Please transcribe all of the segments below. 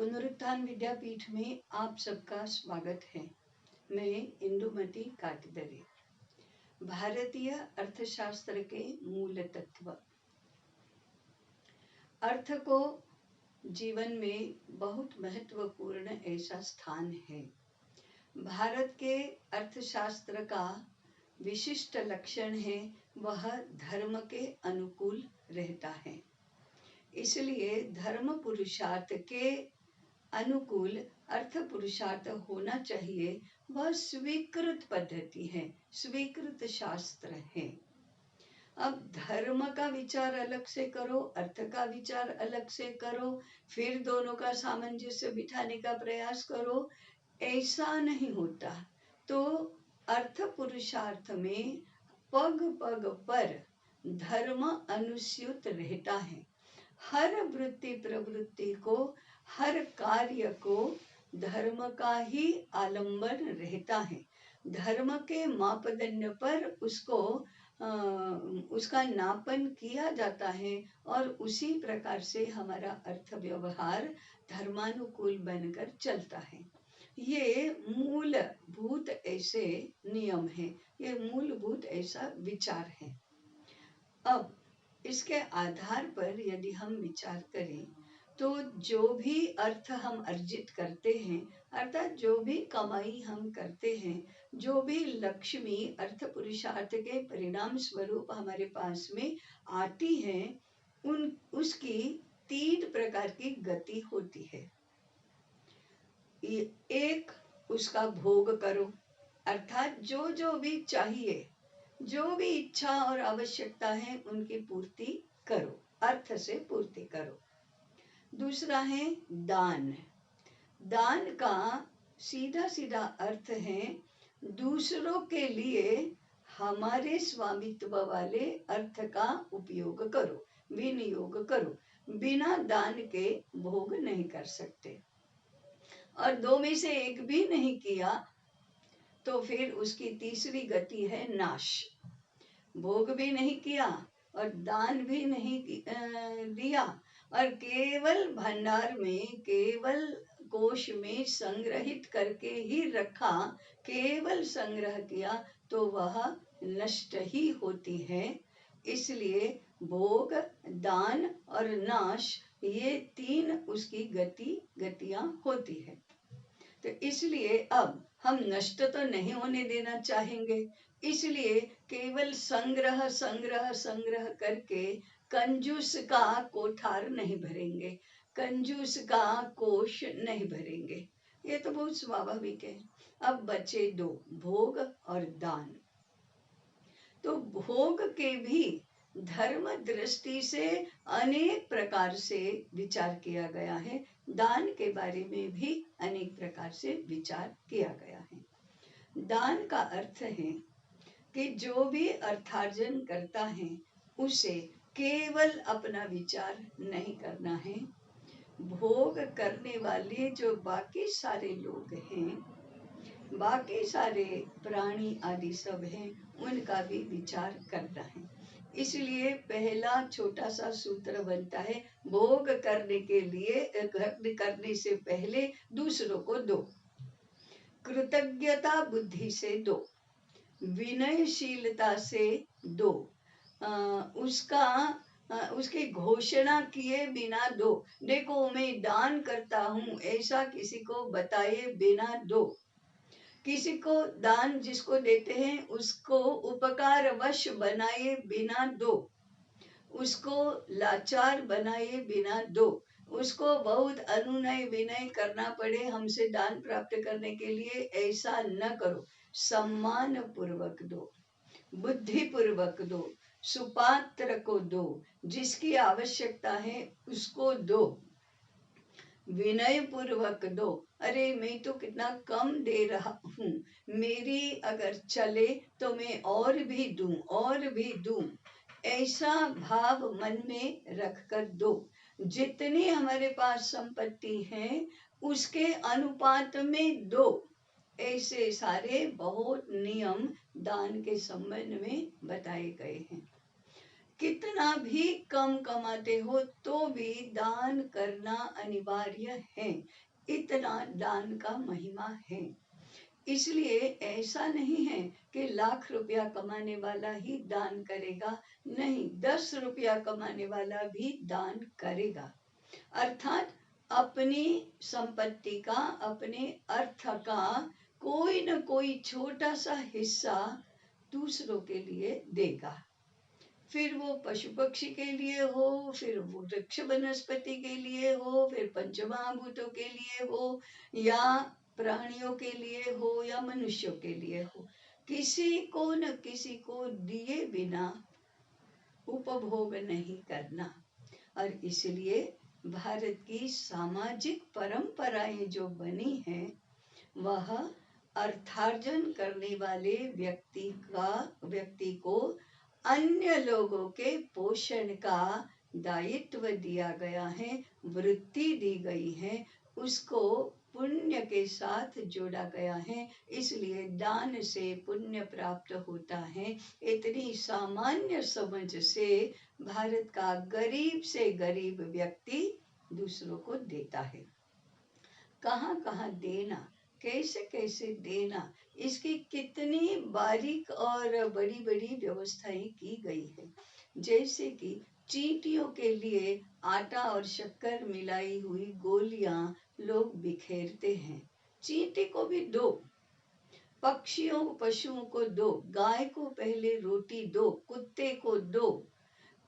पुनरुत्थान विद्यापीठ में आप सबका स्वागत है। मैं इंदुमती काटदरे। भारतीय अर्थशास्त्र के मूल तत्व। अर्थ को जीवन में बहुत महत्वपूर्ण ऐसा स्थान है। भारत के अर्थशास्त्र का विशिष्ट लक्षण है वह धर्म के अनुकूल रहता है। इसलिए धर्म पुरुषार्थ के अनुकूल अर्थ पुरुषार्थ होना चाहिए। वह स्वीकृत पद्धति है, स्वीकृत शास्त्र है। अब धर्म का विचार अलग से करो, अर्थ का विचार अलग से करो, फिर दोनों का सामंजस्य बिठाने का प्रयास करो, ऐसा नहीं होता। तो अर्थ पुरुषार्थ में पग पग पर धर्म अनुस्यूत रहता है। हर वृत्ति प्रवृत्ति को, हर कार्य को धर्म का ही आलंबन रहता है। धर्म के मापदंड पर उसका नापन किया जाता है और उसी प्रकार से हमारा अर्थ व्यवहार धर्मानुकूल बनकर चलता है। ये मूलभूत ऐसे नियम है, ये मूलभूत ऐसा विचार है। अब इसके आधार पर यदि हम विचार करें तो जो भी अर्थ हम अर्जित करते हैं, अर्थात जो भी कमाई हम करते हैं, जो भी लक्ष्मी अर्थ पुरुषार्थ के परिणाम स्वरूप हमारे पास में आती है, उसकी 3 प्रकार की गति होती है। एक, उसका भोग करो, अर्थात जो जो भी चाहिए, जो भी इच्छा और आवश्यकता है उनकी पूर्ति करो, अर्थ से पूर्ति करो। दूसरा है दान। दान का सीधा सीधा अर्थ है दूसरों के लिए हमारे स्वामित्व वाले अर्थ का उपयोग करो, विनियोग करो। बिना दान के भोग नहीं कर सकते, और 2 में से एक भी नहीं किया तो फिर उसकी तीसरी गति है नाश। भोग भी नहीं किया और दान भी नहीं दिया और केवल भंडार में, केवल कोष में संग्रहित करके ही रखा, केवल संग्रह किया, तो वह नष्ट ही होती है। इसलिए भोग, दान और नाश, ये 3 उसकी गतियां होती है। तो इसलिए अब हम नष्ट तो नहीं होने देना चाहेंगे, इसलिए केवल संग्रह संग्रह संग्रह करके कंजूस का कोठार नहीं भरेंगे, कंजूस का कोष नहीं भरेंगे। ये तो बहुत स्वाभाविक है। अब बचे 2, भोग और दान। तो भोग के भी धर्म दृष्टि से अनेक प्रकार से विचार किया गया है, दान के बारे में भी अनेक प्रकार से विचार किया गया है। दान का अर्थ है कि जो भी अर्थार्जन करता है उसे केवल अपना विचार नहीं करना है। भोग करने वाले जो बाकी सारे लोग हैं, बाकी सारे प्राणी आदि सब हैं, उनका भी विचार करना है। इसलिए पहला छोटा सा सूत्र बनता है, भोग करने के लिए, करने से पहले दूसरों को दो, कृतज्ञता बुद्धि से दो, विनयशीलता से दो, उसकी घोषणा किए बिना दो। देखो मैं दान करता हूँ ऐसा किसी को बताए बिना दो। किसी को दान जिसको देते हैं उसको उपकार वश बनाए बिना दो, उसको लाचार बनाए बिना दो, उसको बहुत अनुनय विनय करना पड़े हमसे दान प्राप्त करने के लिए, ऐसा न करो। सम्मान पूर्वक दो, बुद्धि पूर्वक दो, सुपात्र को दो, जिसकी आवश्यकता है उसको दो, विनय पूर्वक दो। अरे मैं तो कितना कम दे रहा हूँ, मेरी अगर चले तो मैं और भी दूं, और भी दूं, ऐसा भाव मन में रखकर दो। जितनी हमारे पास संपत्ति है उसके अनुपात में दो। ऐसे सारे बहुत नियम दान के संबंध में बताए गए हैं। कितना भी कम कमाते हो तो भी दान करना अनिवार्य है। इतना दान का महिमा है। इसलिए ऐसा नहीं है कि लाख रुपया कमाने वाला ही दान करेगा, नहीं, 10 रुपया कमाने वाला भी दान करेगा। अर्थात अपनी संपत्ति का, अपने अर्थ का कोई न कोई छोटा सा हिस्सा दूसरों के लिए देगा। फिर वो पशु पक्षी के लिए हो, फिर वो वृक्ष वनस्पति के लिए हो, फिर पंचमहाभूतों के लिए हो, या प्राणियों के लिए हो, या मनुष्यों के लिए हो, किसी को न किसी को दिए बिना उपभोग नहीं करना। और इसलिए भारत की सामाजिक परंपराएं जो बनी हैं, वह अर्थार्जन करने वाले व्यक्ति को अन्य लोगों के पोषण का दायित्व दिया गया है, वृत्ति दी गई है, उसको पुण्य के साथ जोड़ा गया है। इसलिए दान से पुण्य प्राप्त होता है। इतनी सामान्य समझ से भारत का गरीब से गरीब व्यक्ति दूसरों को देता है। कहाँ कहाँ देना, कैसे कैसे देना, इसकी कितनी बारीक और बड़ी बड़ी व्यवस्थाएं की गई है। जैसे कि चींटियों के लिए आटा और शक्कर मिलाई हुई गोलियां लोग बिखेरते हैं। चींटी को भी दो, पक्षियों पशुओं को दो, गाय को पहले रोटी दो, कुत्ते को दो,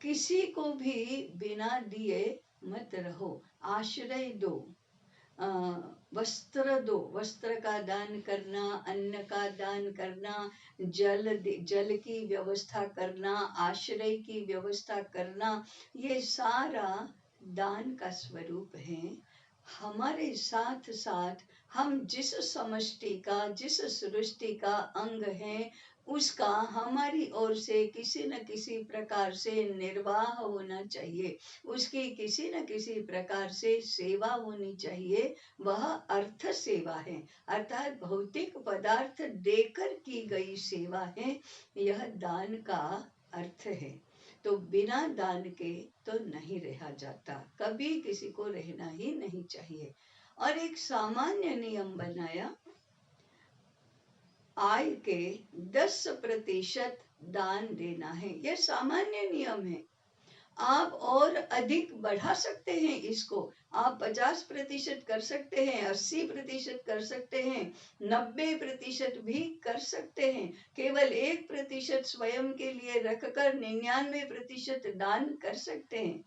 किसी को भी बिना दिए मत रहो, आश्रय दो, वस्त्र दो, वस्त्र का दान करना, अन्न का दान करना, जल की व्यवस्था करना, आश्रय की व्यवस्था करना, ये सारा दान का स्वरूप है। हमारे साथ साथ हम जिस समष्टि का, जिस सृष्टि का अंग है, उसका हमारी ओर से किसी न किसी प्रकार से निर्वाह होना चाहिए, उसकी किसी न किसी प्रकार से सेवा होनी चाहिए। वह अर्थ सेवा है, अर्थात भौतिक पदार्थ देकर की गई सेवा है। यह दान का अर्थ है। तो बिना दान के तो नहीं रहा जाता, कभी किसी को रहना ही नहीं चाहिए। और एक सामान्य नियम बनाया, आय के 10% दान देना है। यह सामान्य नियम है। आप और अधिक बढ़ा सकते हैं इसको, आप 50% कर सकते हैं, 80% कर सकते हैं, 90% भी कर सकते हैं। केवल 1% स्वयं के लिए रखकर 99% दान कर सकते हैं।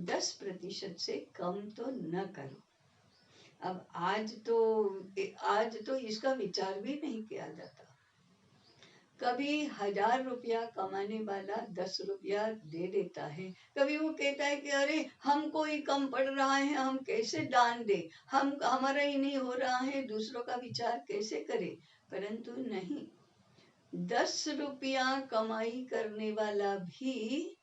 10% से कम तो न करो। अब आज तो इसका विचार भी नहीं किया जाता। कभी 1000 रुपया कमाने वाला 10 रुपया दे देता है। कभी वो कहता है कि अरे हमको ही कम पड़ रहा है, हम कैसे दान दे, हमारा ही नहीं हो रहा है, दूसरों का विचार कैसे करे। परंतु नहीं, 10 रुपया कमाई करने वाला भी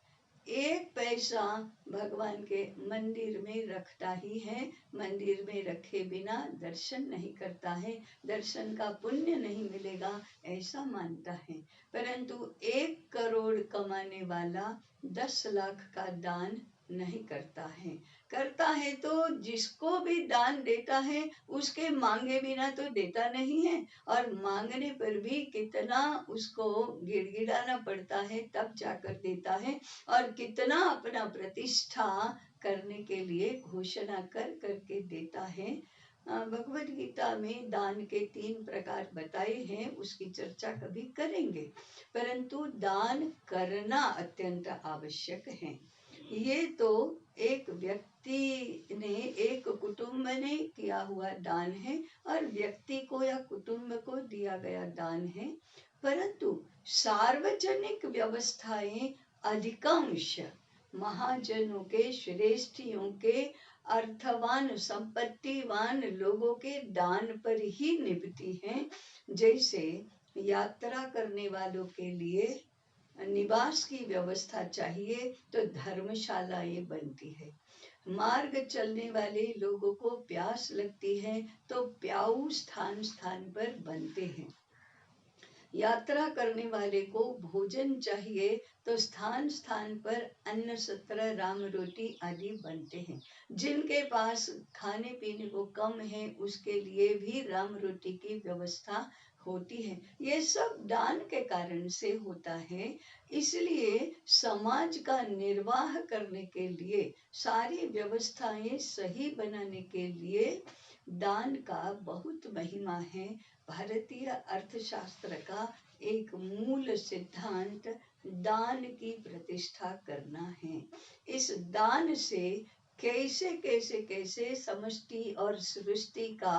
1 पैसा भगवान के मंदिर में रखता ही है। मंदिर में रखे बिना दर्शन नहीं करता है, दर्शन का पुण्य नहीं मिलेगा, ऐसा मानता है। परंतु 1 करोड़ कमाने वाला 10 लाख का दान नहीं करता है। करता है तो जिसको भी दान देता है उसके मांगे बिना तो देता नहीं है, और मांगने पर भी कितना उसको गिड़गिड़ाना पड़ता है तब जाकर देता है, और कितना अपना प्रतिष्ठा करने के लिए घोषणा कर करके देता है। भगवद गीता में दान के 3 प्रकार बताए हैं, उसकी चर्चा कभी करेंगे। परंतु दान करना अत्यंत आवश्यक है। ये तो एक व्यक्ति ने, एक कुटुंब ने किया हुआ दान है, और व्यक्ति को या कुटुंब को दिया गया दान है। परंतु सार्वजनिक व्यवस्थाएं अधिकांश महाजनों के, श्रेष्ठियों के, अर्थवान संपत्तिवान लोगों के दान पर ही निभती हैं। जैसे यात्रा करने वालों के लिए निवास की व्यवस्था चाहिए तो धर्मशालाएं बनती है। मार्ग चलने वाले लोगों को प्यास लगती है तो प्याऊ स्थान स्थान पर बनते हैं। यात्रा करने वाले को भोजन चाहिए तो स्थान स्थान पर अन्न सत्र राम रोटी आदि बनते हैं। जिनके पास खाने पीने को कम है उसके लिए भी राम रोटी की व्यवस्था होती है। ये सब दान के कारण से होता है। इसलिए समाज का निर्वाह करने के लिए, सारी व्यवस्थाएं सही बनाने के लिए दान का बहुत महिमा है। भारतीय अर्थशास्त्र का एक मूल सिद्धांत दान की प्रतिष्ठा करना है। इस दान से कैसे कैसे कैसे समष्टि और सृष्टि का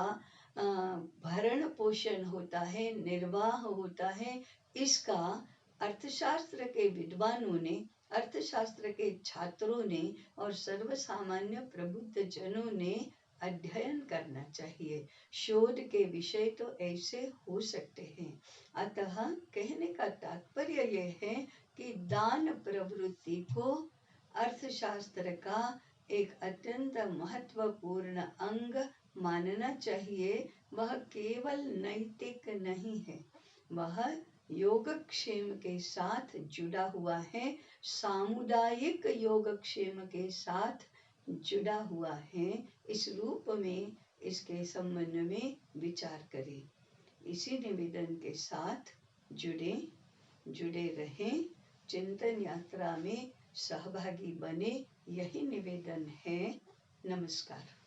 भरण पोषण होता है, निर्वाह होता है, इसका अर्थशास्त्र के विद्वानों ने, अर्थशास्त्र के छात्रों ने और सर्वसामान्य प्रबुद्ध जनों ने अध्ययन करना चाहिए। शोध के विषय तो ऐसे हो सकते हैं। अतः कहने का तात्पर्य यह है कि दान प्रवृत्ति को अर्थशास्त्र का एक अत्यंत महत्वपूर्ण अंग मानना चाहिए। वह केवल नैतिक नहीं है, वह योगक्षेम के साथ जुड़ा हुआ है, सामुदायिक योगक्षेम के साथ जुड़ा हुआ है। इस रूप में इसके संबंध में विचार करें। इसी निवेदन के साथ जुड़े रहें, चिंतन यात्रा में सहभागी बने, यही निवेदन है। नमस्कार।